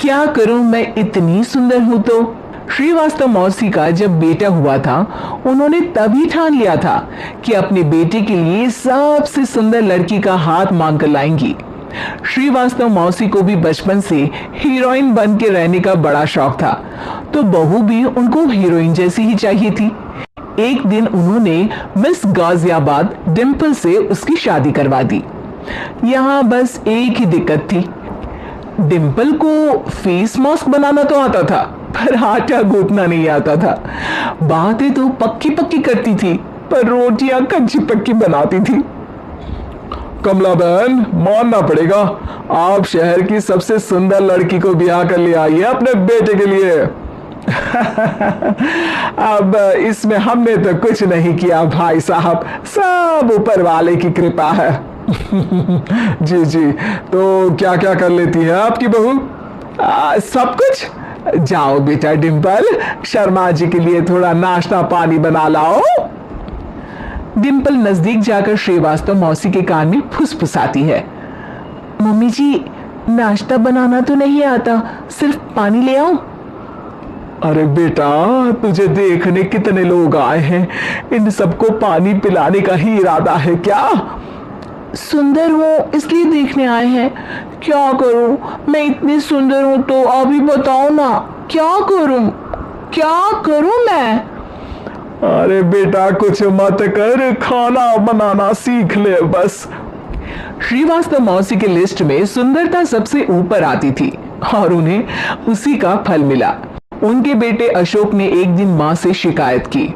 क्या करूं, मैं इतनी सुंदर हूं। तो श्रीवास्तव मौसी का जब बेटा हुआ था, उन्होंने तभी ठान लिया था कि अपने बेटे के लिए सबसे सुंदर लड़की का हाथ मांग कर लाएंगी। श्रीवास्तव मौसी को भी बचपन से हीरोइन बन के रहने का बड़ा शौक था, तो बहू भी उनको हीरोइन जैसी ही चाहिए थी। एक दिन उन्होंने मिस गाजियाबाद डिंपल से उसकी शादी करवा दी। यहाँ बस एक ही दिक्कत थी, डिंपल को फेस मास्क बनाना तो आता था, पर आटा गूंथना नहीं आता था। बातें तो पक्की पक्की करती थी, पर रोटियां कच्ची पक्की बनाती थी। कमला बहन, मानना पड़ेगा, आप शहर की सबसे सुंदर लड़की को ब्याह कर ले आई है अपने बेटे के लिए। अब इसमें हमने तो कुछ नहीं किया भाई साहब, सब ऊपर वाले की कृपा है। जी जी, तो क्या क्या कर लेती है आपकी बहू? सब कुछ। जाओ बेटा डिंपल, शर्मा जी के लिए थोड़ा नाश्ता पानी बना लाओ। डिंपल नजदीक जाकर श्रीवास्तव मौसी के कान में फुसफुसाती है। मम्मी जी, नाश्ता बनाना तो नहीं आता, सिर्फ पानी ले आओ। अरे बेटा, तुझे देखने कितने लोग आए हैं, इन सबको पानी पिलाने का ही इरादा है क्या? सुंदर हूँ इसलिए देखने आए हैं। क्या करूं, मैं इतनी सुंदर हूं तो अभी बताओ ना, क्या करूं मैं? अरे बेटा, कुछ मत कर, खाना बनाना सीख ले बस। श्रीवास्तव मौसी के लिस्ट में सुंदरता सबसे ऊपर आती थी और उन्हें उसी का फल मिला। उनके बेटे अशोक ने एक दिन माँ से शिकायत की।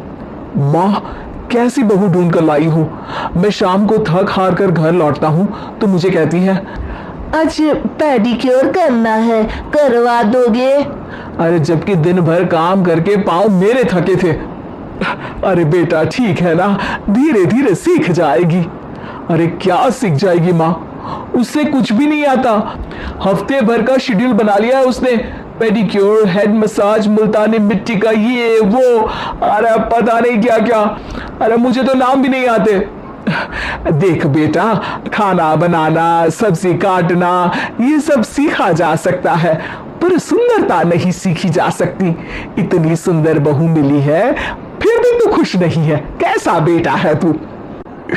माँ, कैसी बहू ढूंढ कर लाई हूँ। मैं शाम को थक हार कर घर लौटता हूँ तो मुझे कहती है, आज पेडिक्योर करना है, करवा दोगे? अरे जबकि दिन भर काम करके पाँव मेरे थके थे। अरे बेटा ठीक है ना, धीरे धीरे सीख जाएगी। अरे क्या सीख जाएगी माँ, उससे कुछ भी नहीं आता। हफ्ते भर का शेड्यूल बना लिया है उसने, पेडिक्योर, हेड मसाज, मुल्तानी मिट्टी का ये वो, अरे पता नहीं क्या क्या। अरे मुझे तो नाम भी नहीं आते। देख बेटा, खाना बनाना, सब्जी काटना, ये सब सीखा जा सकता है, पर सुंदरता नहीं सीखी जा सकती। इतनी सुंदर बहू मिली है, फिर भी तू खुश नहीं है। कैसा बेटा है तू?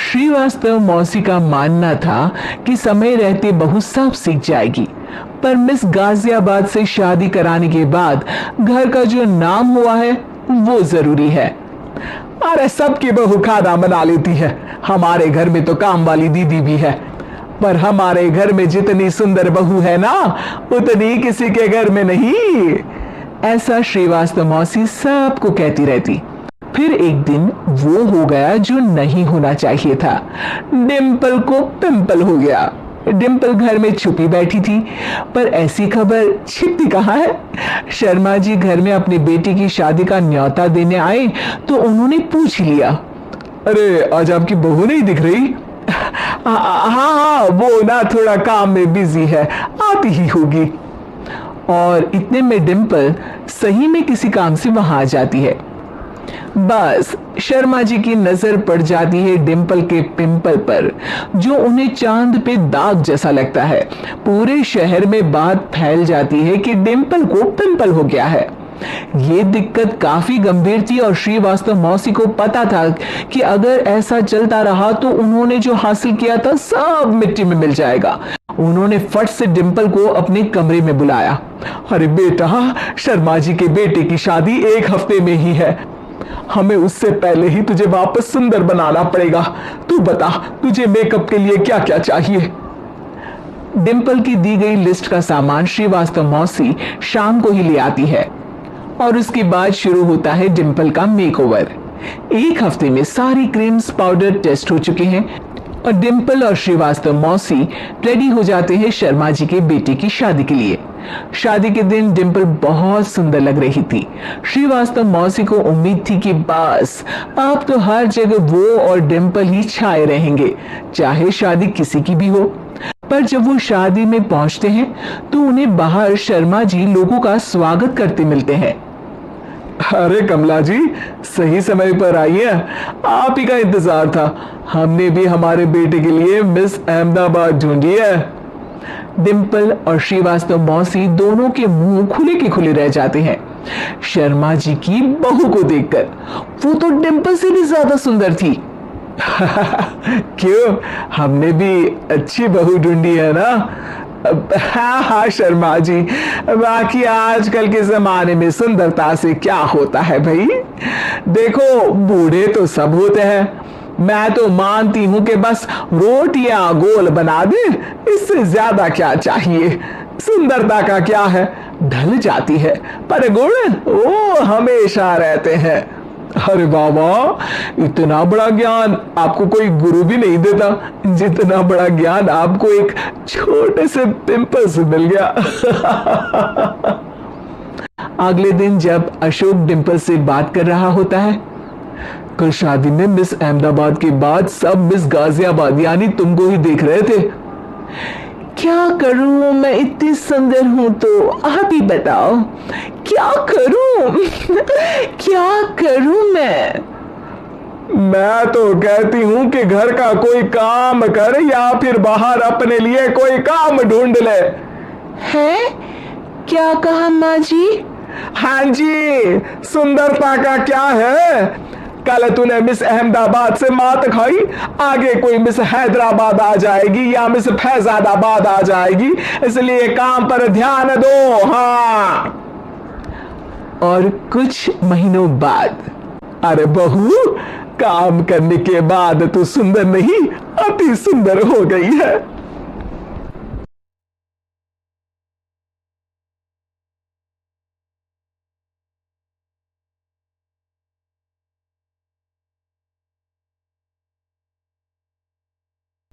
श्रीवास्तव मौसी का मानना था कि समय रहते बहू सब सीख जाएगी, पर मिस गाजियाबाद से शादी कराने के बाद घर का जो नाम हुआ है वो जरूरी है। अरे सबकी बहू खाना बना लेती है, हमारे घर में तो काम वाली दीदी भी है, पर हमारे घर में जितनी सुंदर बहू है ना, उतनी किसी के घर में नहीं। ऐसा श्रीवास्तव मौसी सबको कहती रहती। फिर एक दिन वो हो गया जो नहीं होना चाहिए था। डिंपल को पिंपल हो गया। डिंपल घर में छुपी बैठी थी, पर ऐसी खबर छिपती कहाँ है। शर्मा जी घर में अपनी बेटी की शादी का न्योता देने आए तो उन्होंने पूछ लिया, अरे आज आपकी बहू नहीं दिख रही? हाँ, वो ना थोड़ा काम में बिजी है, आती ही होगी। और इतने में डिंपल सही में किसी काम से वहां आ जाती है। बस शर्मा जी की नजर पड़ जाती है डिंपल के पिंपल पर, जो उन्हें चांद पे दाग जैसा लगता है। पूरे शहर में बात फैल जाती है कि डिंपल को पिंपल हो गया है। ये दिक्कत काफी गंभीर थी और श्रीवास्तव मौसी को पता था कि अगर ऐसा चलता रहा तो उन्होंने जो हासिल किया था सब मिट्टी में मिल जाएगा। उन्होंने फट से डिंपल को अपने कमरे में बुलाया। अरे बेटा, शर्मा जी के बेटे की शादी 1 हफ्ते में ही है, हमें उससे पहले ही तुझे वापस सुंदर बनाना पड़ेगा। तू बता, तुझे मेकअप के लिए क्या क्या चाहिए? डिंपल की दी गई लिस्ट का सामान श्रीवास्तव मौसी शाम को ही ले आती है और उसके बाद शुरू होता है डिंपल का मेकओवर। 1 हफ्ते में सारी क्रीम्स पाउडर टेस्ट हो चुके हैं और डिंपल और श्रीवास्तव मौसी रेडी हो जाते हैं शर्मा जी के बेटे की शादी के लिए। शादी के दिन डिंपल बहुत सुंदर लग रही थी। श्रीवास्तव मौसी को उम्मीद थी कि बस अब तो हर जगह वो और डिंपल ही छाए रहेंगे, चाहे शादी किसी की भी हो। पर जब वो शादी में पहुंचते हैं तो उन्हें बाहर शर्मा जी लोगों का स्वागत करते मिलते हैं। अरे कमला जी, सही समय पर आई है, आप ही का इंतजार था। हमने भी हमारे बेटे के लिए मिस अहमदाबाद ढूंढी है। डिम्पल और श्रीवास्तव मौसी दोनों के मुंह खुले के खुले रह जाते हैं शर्मा जी की बहू को देखकर। वो तो डिम्पल से भी ज्यादा सुंदर थी। क्यों, हमने भी अच्छी बहू ढूंढी है ना? हाँ हाँ शर्मा जी, बाकी आजकल के जमाने में सुंदरता से क्या होता है भाई? देखो, बूढ़े तो सब होते हैं। मैं तो मानती हूं कि बस रोटियां गोल बना दे, इससे ज्यादा क्या चाहिए? सुंदरता का क्या है, ढल जाती है, पर गुण वो हमेशा रहते हैं। अरे बाबा, इतना बड़ा ज्ञान आपको कोई गुरु भी नहीं देता जितना बड़ा ज्ञान आपको एक छोटे से पिंपल से मिल गया। अगले दिन जब अशोक डिम्पल से बात कर रहा होता है, कल शादी में मिस अहमदाबाद के बाद सब मिस गाजियाबाद यानी तुमको ही देख रहे थे। क्या करूं, मैं इतनी सुंदर हूं तो आप ही बताओ क्या करूं? क्या करूं मैं तो कहती हूं कि घर का कोई काम कर या फिर बाहर अपने लिए कोई काम ढूंढ ले। है? क्या कहा माँ जी? हाँ जी, सुंदरता का क्या है? कल तूने मिस अहमदाबाद से मात खाई, आगे कोई मिस हैदराबाद आ जाएगी या मिस फैजाबाद आ जाएगी, इसलिए काम पर ध्यान दो। हाँ। और कुछ महीनों बाद, अरे बहू, काम करने के बाद तू सुंदर नहीं, अति सुंदर हो गई है।